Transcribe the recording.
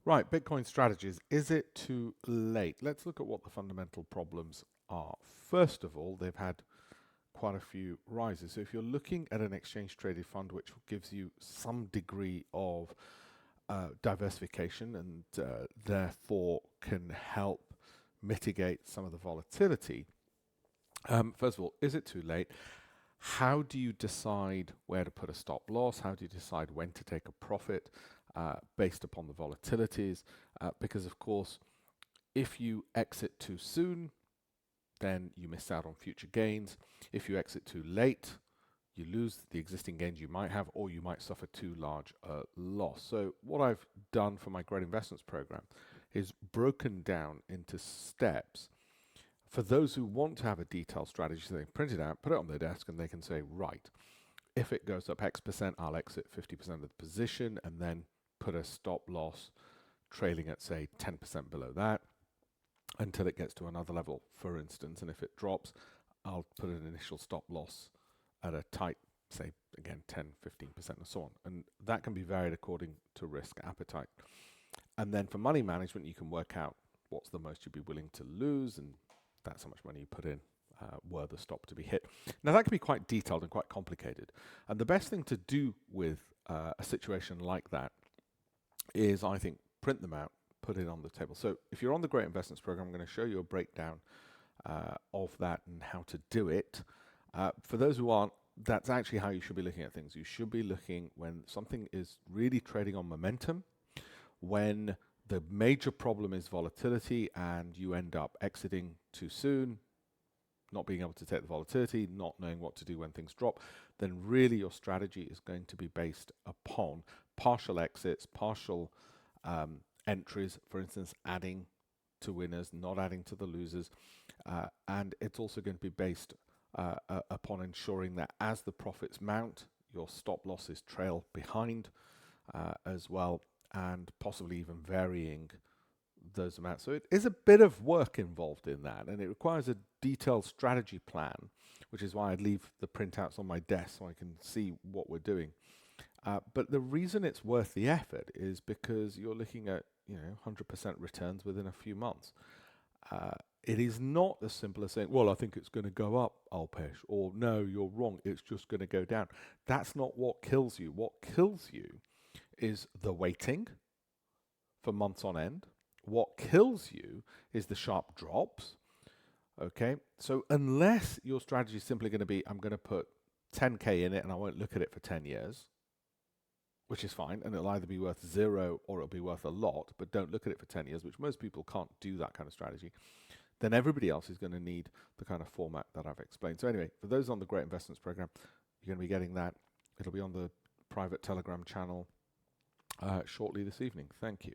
Right, Bitcoin strategies. Is it too late? Let's look at what the fundamental problems are. First of all, they've had quite a few rises. So if you're looking at an exchange traded fund which gives you some degree of diversification and therefore can help mitigate some of the volatility, first of all, is it too late? How do you decide where to put a stop loss? How do you decide when to take a profit based upon the volatilities? Because, of course, if you exit too soon, then you miss out on future gains. If you exit too late, you lose the existing gains you might have, or you might suffer too large a loss. So what I've done for my Great Investments program is broken down into steps for those who want to have a detailed strategy. So they can print it out, put it on their desk, and they can say, right, if it goes up X%, I'll exit 50% of the position and then put a stop loss trailing at, say, 10% below that until it gets to another level, for instance. And if it drops, I'll put an initial stop loss at a tight, say, again, 10, 15%, and so on. And that can be varied according to risk appetite. And then for money management, you can work out what's the most you'd be willing to lose, and that's how much money you put in were the stop to be hit. Now, that can be quite detailed and quite complicated. And the best thing to do with a situation like that is, I think, print them out, put it on the table. So if you're on the Great Investments Program, I'm going to show you a breakdown of that and how to do it. For those who aren't, that's actually how you should be looking at things. You should be looking when something is really trading on momentum, when the major problem is volatility and you end up exiting too soon, not being able to take the volatility, not knowing what to do when things drop, then really your strategy is going to be based upon partial exits, partial entries, for instance, adding to winners, not adding to the losers. And it's also going to be based upon ensuring that as the profits mount, your stop losses trail behind as well, and possibly even varying those amounts. So it is a bit of work involved in that, and it requires a detailed strategy plan, which is why I leave the printouts on my desk so I can see what we're doing. But the reason it's worth the effort is because you're looking at 100% returns within a few months. It is not as simple as saying, well, I think it's going to go up, Alpesh, or no, you're wrong, it's just going to go down. That's not what kills you. What kills you is the waiting for months on end. What kills you is the sharp drops. Okay, so unless your strategy is simply going to be, I'm going to put 10K in it and I won't look at it for 10 years, which is fine, and it'll either be worth zero or it'll be worth a lot, but don't look at it for 10 years, which most people can't do that kind of strategy, then everybody else is going to need the kind of format that I've explained. So anyway, for those on the Great Investments Program, you're going to be getting that. It'll be on the private Telegram channel shortly this evening. Thank you.